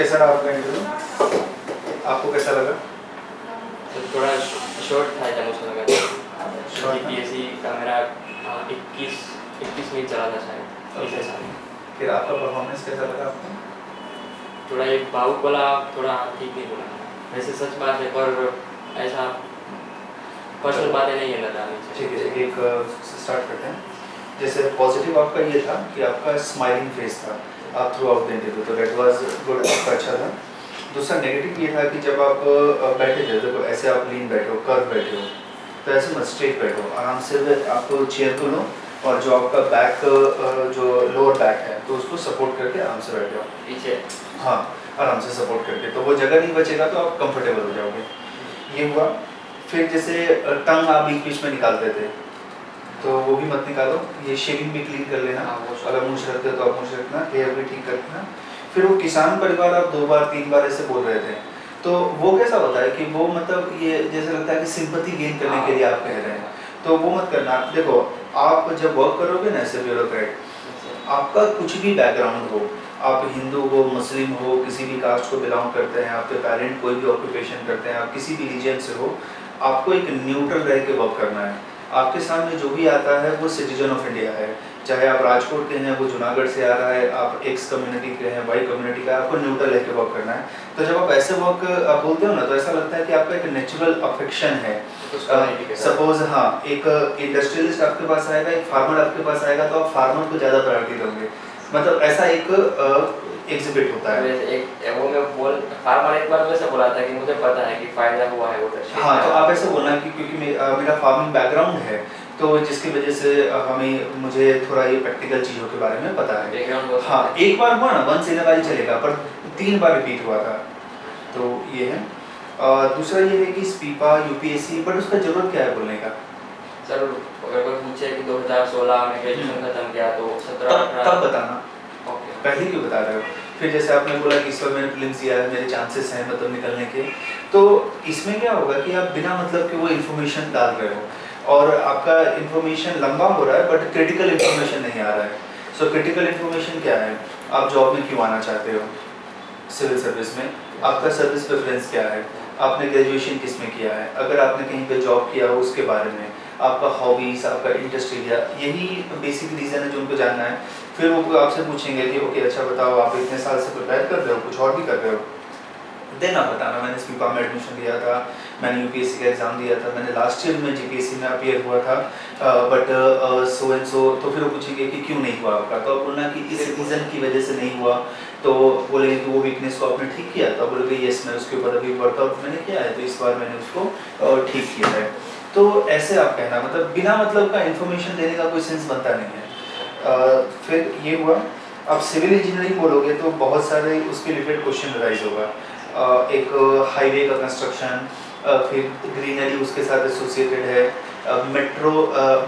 कैसा रहा आपका इंटरव्यू? आपको कैसा लगा? तो थोड़ा शॉर्ट था, इमोशनल लगा था। शॉर्ट था? जीपीएससी का मेरा 21 मिनट चला था शायद पिछले साल। फिर आपका परफॉर्मेंस कैसा लगा आपको? थोड़ा एक भावुक बोला, थोड़ा ठीक नहीं बोला। वैसे सच बात है, पर ऐसा पर्सनल बातें नहीं है ना। ठीक है, एक स्टार्ट करते हैं। जैसे पॉजिटिव आपका ये था कि आपका स्माइलिंग फेस था आप थ्रू आउट द इंटरव्यू, तो दैट वाज गुड, आपका अच्छा था। दूसरा नेगेटिव ये था कि जब आप बैठे थे, देखो ऐसे आप लीन बैठे हो, कर्व बैठे हो, तो ऐसे मत स्ट्रेट बैठो, आराम से आप चेयर को लो और जो आपका बैक जो लोअर बैक है तो उसको सपोर्ट करके आराम से बैठे हो पीछे। हाँ, आराम से सपोर्ट करके, तो वो जगह नहीं बचेगा तो आप कंफर्टेबल हो जाओगे। ये हुआ। फिर जैसे टंग आप बीच बीच में निकालते थे, तो वो भी मत निकालो। ये शेविंग भी क्लीन कर लेना, अगर मूंछ रखते हो तो आप मूंछ रखना, हेयर भी ठीक कर लेना। फिर वो किसान परिवार आप 2 बार 3 बार ऐसे बोल रहे थे, तो वो कैसा होता है कि वो मतलब ये जैसे लगता है कि सिंपैथी गेन करने के लिए आप कह रहे हैं, तो वो मत करना। देखो आप जब वर्क करोगे ना ऐसे ब्यूरोक्रेट, आपका कुछ भी बैकग्राउंड हो, आप हिंदू हो, मुस्लिम हो, किसी भी कास्ट को बिलोंग करते हैं, आपके पेरेंट कोई भी ऑक्यूपेशन करते हैं, आप किसी भी रीजन से हो, आपको एक न्यूट्रल रह के वर्क करना है। आपके सामने जो भी आता है वो सिटीजन ऑफ इंडिया है, चाहे आप राजकोट के हैं, वो जूनागढ़ से आ रहा है, आप एक्स कम्युनिटी के हैं, वाई कम्युनिटी का, आपको न्यूट्रल रह के वर्क करना है। तो जब आप ऐसे वर्क आप बोलते हो ना, तो ऐसा लगता है कि आपका एक नेचुरल अफेक्शन है। सपोज हाँ, एक इंडस्ट्रियलिस्ट आपके पास आएगा, एक फार्मर आपके पास आएगा, तो आप फार्मर को ज़्यादा प्रायोरिटी दोगे, मतलब ऐसा एक एग्जिबिट होता है। वो मैं बोल फार्मर एक बार वैसे बोला था कि मुझे पता है कि फायदा हुआ है उधर से। हाँ, तो आप ऐसे बोलना कि क्योंकि मेरा फार्मिंग बैकग्राउंड है, तो जिसकी वजह से मुझे थोड़ा ये प्रैक्टिकल चीज़ों के बारे में पता है। हाँ, एक बार हुआ ना, वंस इन अ व्हाइल चलेगा, पर 3 बार रिपीट हुआ था, तो ये है। दूसरा ये है कि स्पीपा यूपीएससी, बट उसका जरूरत क्या है बोलने का? सर अगर कोई पूछे कि 2016 में ग्रेजुएशन खत्म किया तो 17 तब बताना, ओके। पहले क्यों बता रहे हो? फिर जैसे आपने बोला कि इस बार मैंने प्रीलिम्स दिया है, मेरे चांसेस हैं मतलब निकलने के, तो इसमें क्या होगा कि आप बिना मतलब के वो इन्फॉर्मेशन डाल रहे हो और आपका इन्फॉर्मेशन लंबा हो रहा है बट क्रिटिकल इन्फॉर्मेशन नहीं आ रहा है। सो क्रिटिकल इन्फॉर्मेशन क्या है? आप जॉब में क्यों आना चाहते हो, सिविल सर्विस में, आपका सर्विस प्रेफरेंस क्या है, आपने ग्रेजुएशन किस में किया है, अगर आपने कहीं पे जॉब किया हो उसके बारे में, आपका हॉबीज़, आपका इंटरेस्ट एरिया, यही बेसिक रीज़न है जो उनको जानना है। फिर वो आपसे पूछेंगे कि ओके अच्छा बताओ, आप इतने साल से प्रिपेयर कर रहे हो, कुछ और भी कर रहे हो, देन आप बताना मैंने स्पीपा में एडमिशन लिया था, मैंने यूपीएससी का एग्ज़ाम दिया था, मैंने लास्ट ईयर में जीपीएससी में अपीयर हुआ था, बट सो एंड सो। तो फिर वो पूछेंगे कि क्यों नहीं हुआ आपका, तो आप बोलना कि इस रीज़न की वजह से नहीं हुआ, तो बोलेंगे कि वो वीकनेस को आपने ठीक किया, तो बोलोगे यस मैं उसके ऊपर अभी वर्कआउट मैंने किया है, तो इस बार मैंने उसको ठीक किया है। तो ऐसे आप कहना, मतलब बिना मतलब का इन्फॉर्मेशन देने का कोई सेंस बनता नहीं है। फिर ये हुआ। आप सिविल इंजीनियरिंग बोलोगे तो बहुत सारे उसके रिलेटेड क्वेश्चन राइज होगा। एक हाईवे का कंस्ट्रक्शन, फिर ग्रीनरी उसके साथ एसोसिएटेड है, मेट्रो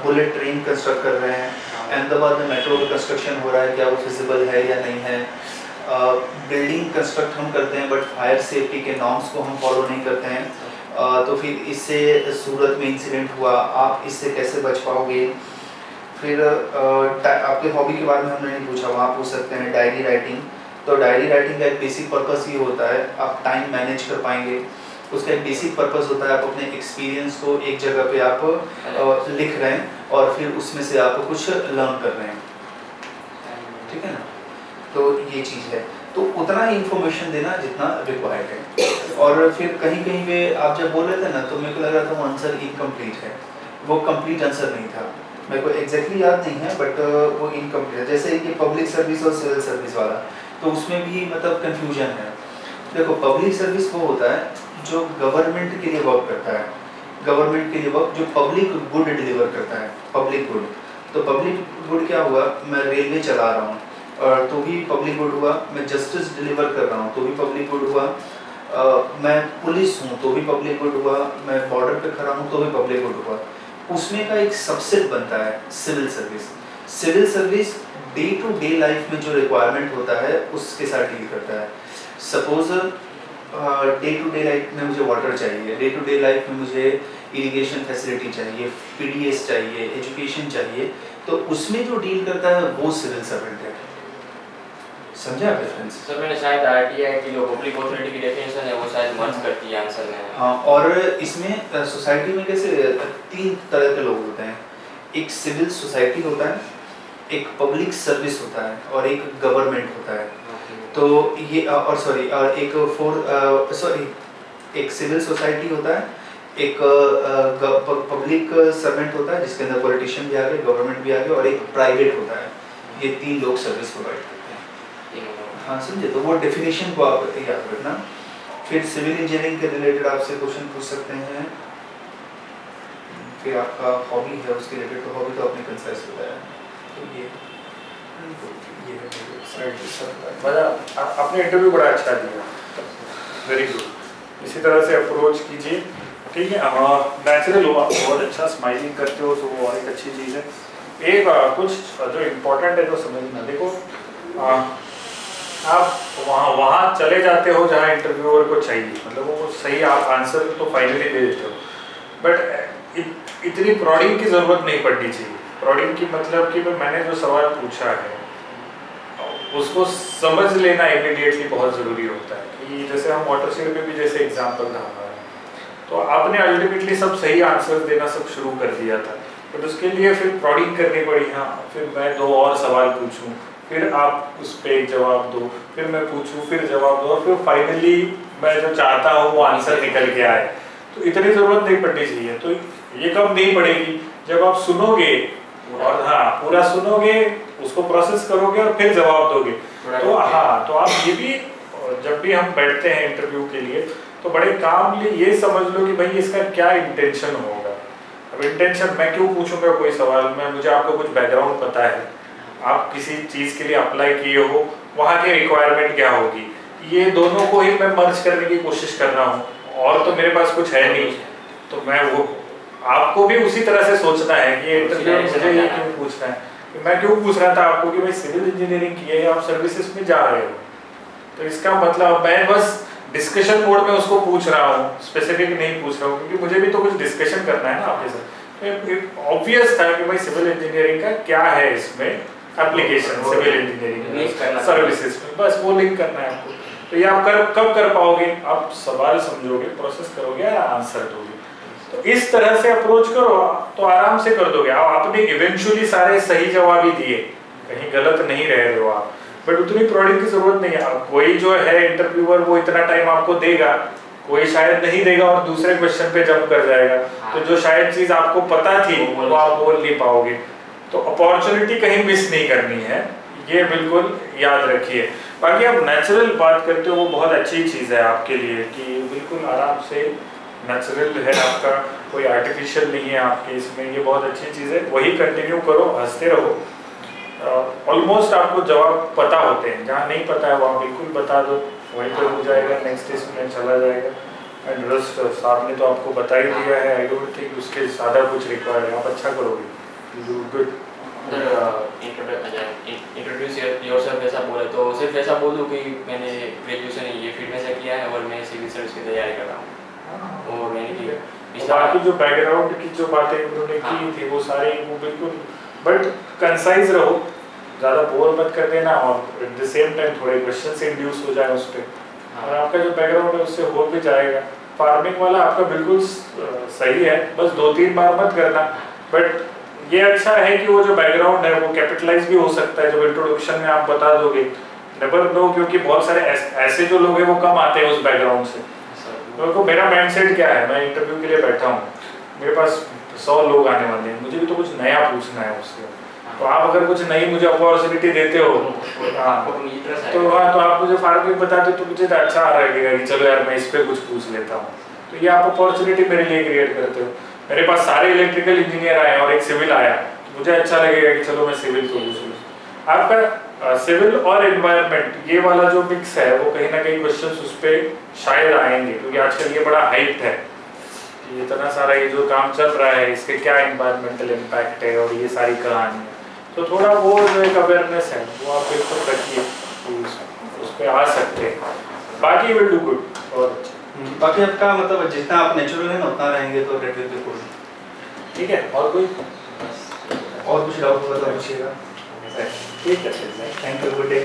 बुलेट ट्रेन कंस्ट्रक्ट कर रहे हैं, अहमदाबाद में मेट्रो का कंस्ट्रक्शन हो रहा है, क्या वो फिजिबल है या नहीं है, बिल्डिंग कंस्ट्रक्ट हम करते हैं बट फायर सेफ्टी के नॉर्म्स को हम फॉलो नहीं करते हैं, तो फिर इससे सूरत में इंसिडेंट हुआ, आप इससे कैसे बच पाओगे। फिर आपके हॉबी के बारे में हमने नहीं पूछा, वहाँ पूछ सकते हैं डायरी राइटिंग। तो डायरी राइटिंग का एक बेसिक पर्पस ये होता है आप टाइम मैनेज कर पाएंगे, उसका एक बेसिक पर्पस होता है आप अपने एक्सपीरियंस को एक जगह पे आप लिख रहे हैं और फिर उसमें से आप कुछ लर्न कर रहे हैं, ठीक है ना। तो ये चीज़ है, तो उतना ही इंफॉर्मेशन देना जितना रिक्वायर्ड है। और फिर कहीं कहीं पे आप जब बोल रहे थे ना, तो मेरे को लग रहा था वो आंसर इनकम्प्लीट है, वो कंप्लीट आंसर नहीं था, मेरे को एग्जैक्टली याद नहीं है, बट वो इनकम्प्लीट है। जैसे कि पब्लिक सर्विस और सिविल सर्विस वाला, तो उसमें भी मतलब कन्फ्यूजन है। देखो पब्लिक सर्विस वो होता है जो गवर्नमेंट के लिए वर्क करता है, गवर्नमेंट के लिए वर्क जो पब्लिक गुड डिलीवर करता है, पब्लिक गुड। तो पब्लिक गुड क्या हुआ, मैं रेलवे चला रहा हूँ और तो भी पब्लिक गुड हुआ, मैं जस्टिस डिलीवर कर रहा हूँ तो भी पब्लिक गुड हुआ, मैं पुलिस हूँ तो भी पब्लिक गुड हुआ, मैं बॉर्डर पे खड़ा हूँ तो भी पब्लिक गुड हुआ। उसमें का एक सबसेट बनता है civil service. Civil service day to day life में जो रिक्वायरमेंट होता है उसके साथ डील करता है। Suppose day to day life में मुझे वाटर चाहिए, डे टू डे लाइफ में मुझे इरिगेशन फैसिलिटी चाहिए, पीडीएस चाहिए, एजुकेशन चाहिए, तो उसमें जो डील करता है वो सिविल सर्वेंट है। समझे आप डिफरेंस? सर मैंने शायद आरटीआई की जो पब्लिक अथॉरिटी की डेफिनेशन है वो शायद मर्ज करती है आंसर में। हाँ, और इसमें सोसाइटी में कैसे 3 तरह के लोग होते हैं। एक सिविल सोसाइटी होता है, एक पब्लिक सर्विस होता है और एक गवर्नमेंट होता है। तो ये और सॉरी एक सिविल सोसाइटी होता है, एक पब्लिक सर्वेंट होता है जिसके अंदर पॉलिटिशियन भी आ गए, गवर्नमेंट भी आ गए, और एक प्राइवेट होता है। ये 3 लोग सर्विस प्रोवाइड करते हैं। हाँ समझे? तो वो डेफिनेशन को आप याद रखना। फिर सिविल इंजीनियरिंग के रिलेटेड आपसे क्वेश्चन पूछ सकते हैं। फिर आपका हॉबी है, उसके रिलेटेड तो हॉबी तो आपने कंसाइज बताया। तो ये आपने इंटरव्यू बड़ा अच्छा दिया, वेरी गुड। इसी तरह से अप्रोच कीजिए, ठीक है। नेचुरल हो, आप बहुत अच्छा स्माइलिंग करते हो तो वो और एक अच्छी चीज़ है। एक कुछ जो इम्पोर्टेंट है जो समझना, देखो आप वहाँ चले जाते हो जहाँ इंटरव्यूअर को चाहिए, मतलब वो सही आप आंसर तो फाइनली दे देते हो, बट इतनी प्रॉडिंग की ज़रूरत नहीं पड़नी चाहिए। प्रॉडिंग की मतलब कि मैंने जो सवाल पूछा है उसको समझ लेना इमीडिएटली बहुत ज़रूरी होता है। कि जैसे हम वाटर शेड पे भी जैसे एग्जाम्पल था हमारा, तो आपने अल्टीमेटली सब सही आंसर देना सब शुरू कर दिया था, बट उसके लिए फिर प्रॉडिंग करनी पड़ी। हाँ, फिर मैं 2 और सवाल पूछूं, फिर आप उस पर एक जवाब दो, फिर मैं पूछूं, फिर जवाब दो, और फिर फाइनली मैं जो चाहता हूँ वो आंसर निकल के आए। तो इतनी ज़रूरत नहीं पड़नी चाहिए। तो ये कब नहीं पड़ेगी? जब आप सुनोगे और हाँ पूरा सुनोगे, उसको प्रोसेस करोगे और फिर जवाब दोगे। तो हाँ, तो आप ये भी जब भी हम बैठते हैं इंटरव्यू के लिए तो बड़े कामली ये समझ लो कि भाई इसका क्या इंटेंशन होगा। अब इंटेंशन, मैं क्यों पूछूंगा कोई सवाल, मुझे आपको कुछ बैकग्राउंड पता है, आप किसी चीज़ के लिए अप्लाई किए हो, वहाँ की रिक्वायरमेंट क्या होगी, ये दोनों को ही मैं मर्ज करने की कोशिश कर रहा हूँ, और तो मेरे पास कुछ है नहीं। तो मैं वो आपको भी उसी तरह से सोचना है कि इंटरव्यू मुझे ये क्यों पूछना है। मैं क्यों पूछ रहा था आपको कि भाई सिविल इंजीनियरिंग की है, आप सर्विसेज में जा रहे हो, तो इसका मतलब मैं बस डिस्कशन मोड में उसको पूछ रहा हूँ, स्पेसिफिक नहीं पूछ रहा हूँ, क्योंकि मुझे भी तो कुछ डिस्कशन करना है ना आपके साथ। तो ऑब्वियस था कि भाई सिविल इंजीनियरिंग का क्या है इसमें एप्लीकेशन, सिविल इंजीनियरिंग सर्विसेज में, बस वो लिंक करना है आपको। तो ये आप कब कर पाओगे? आप सवाल समझोगे, प्रोसेस करोगे या आंसर दोगे। तो इस तरह से अप्रोच करो तो आराम से कर दोगे। आपने इवेंचुअली सारे सही जवाब ही दिए, कहीं गलत नहीं रह रहे हो आप, बट उतनी प्रॉडिंग की जरूरत नहीं है। कोई जो है इंटरव्यूअर वो इतना टाइम आपको देगा, कोई शायद नहीं देगा और दूसरे क्वेश्चन पे जंप कर जाएगा। तो जो शायद चीज आपको पता थी वो आप बोल नहीं पाओगे। तो अपॉर्चुनिटी कहीं मिस नहीं करनी है, ये बिल्कुल याद रखिए। बाकी आप नेचुरल बात करते हो वो बहुत अच्छी चीज़ है आपके लिए, कि बिल्कुल आराम से नेचुरल है आपका, कोई आर्टिफिशियल नहीं है आपके इसमें, ये बहुत अच्छी चीज़ है। वही कंटिन्यू करो, हंसते रहो। ऑलमोस्ट आपको जवाब पता होते हैं, जहाँ नहीं पता है वहाँ बिल्कुल बता दो, वहीं पर हो जाएगा, नेक्स्ट इसमें चला जाएगा। एंड रस्ट साहब ने तो आपको बता ही दिया है, आई डोंट थिंक उसके ज़्यादा कुछ रिक्वायर्ड है, आप अच्छा करोगे, गुड। इंट्रोड्यूस योरसेल्फ ऐसा बोले तो सिर्फ ऐसा बोल दूं कि मैंने ग्रेजुएशन ये फील्ड में से किया है और मैं सिविल सर्विस की तैयारी कर रहा हूँ। और मैंने बाकी जो बैकग्राउंड की जो बातें उन्होंने की थी वो सारी वो बिल्कुल, बट कंसाइज रहो, ज़्यादा बोर मत कर देना, और एट द सेम टाइम थोड़े क्वेश्चन से इंड्यूस हो जाए उस पर, और आपका जो बैकग्राउंड है उससे हो भी जाएगा। फार्मिंग वाला आपका बिल्कुल सही है, बस 2-3 बार मत करना, बट ये अच्छा है कि वो जो बैकग्राउंड है वो कैपिटलाइज भी हो सकता है जब इंट्रोडक्शन में आप बता दोगे। नेवर नो, क्योंकि बहुत सारे ऐसे जो लोग हैं वो कम आते हैं उस बैकग्राउंड से। तो मेरा माइंडसेट क्या है, मैं इंटरव्यू के लिए बैठा हूँ, मेरे पास 100 लोग आने वाले हैं, मुझे भी तो कुछ नया पूछना है उससे। तो आप अगर कुछ नई मुझे अपॉर्चुनिटी देते हो तो आप मुझे फार्मिंग बताते तो मुझे अच्छा आ रहेगा कि चलो यार मैं इस पर कुछ पूछ लेता हूँ। तो ये आप अपॉर्चुनिटी मेरे लिए क्रिएट करते हो। मेरे पास सारे इलेक्ट्रिकल इंजीनियर आए और एक सिविल आया, मुझे अच्छा लगेगा कि चलो मैं सिविल को पूछ लूँ। आपका सिविल और एनवायरनमेंट ये वाला जो मिक्स है वो कहीं ना कहीं क्वेश्चंस उस पर शायद आएंगे, क्योंकि आजकल ये बड़ा हाइप है कि इतना सारा ये जो काम चल रहा है इसके क्या एनवायरमेंटल इम्पैक्ट है और ये सारी कहानी है। तो थोड़ा वो जो एक अवेयरनेस है वो आप बिल्कुल रखिए, उस पर आ सकते हैं। बाकी विल डू गुड। और बाकी आपका मतलब जितना आप नेचुरल है ना उतना रहेंगे तो डेट विल बी गुड। ठीक है, और कोई और कुछ डाउट होगा तो पूछिएगा। ठीक है, थैंक यू, गुड डे।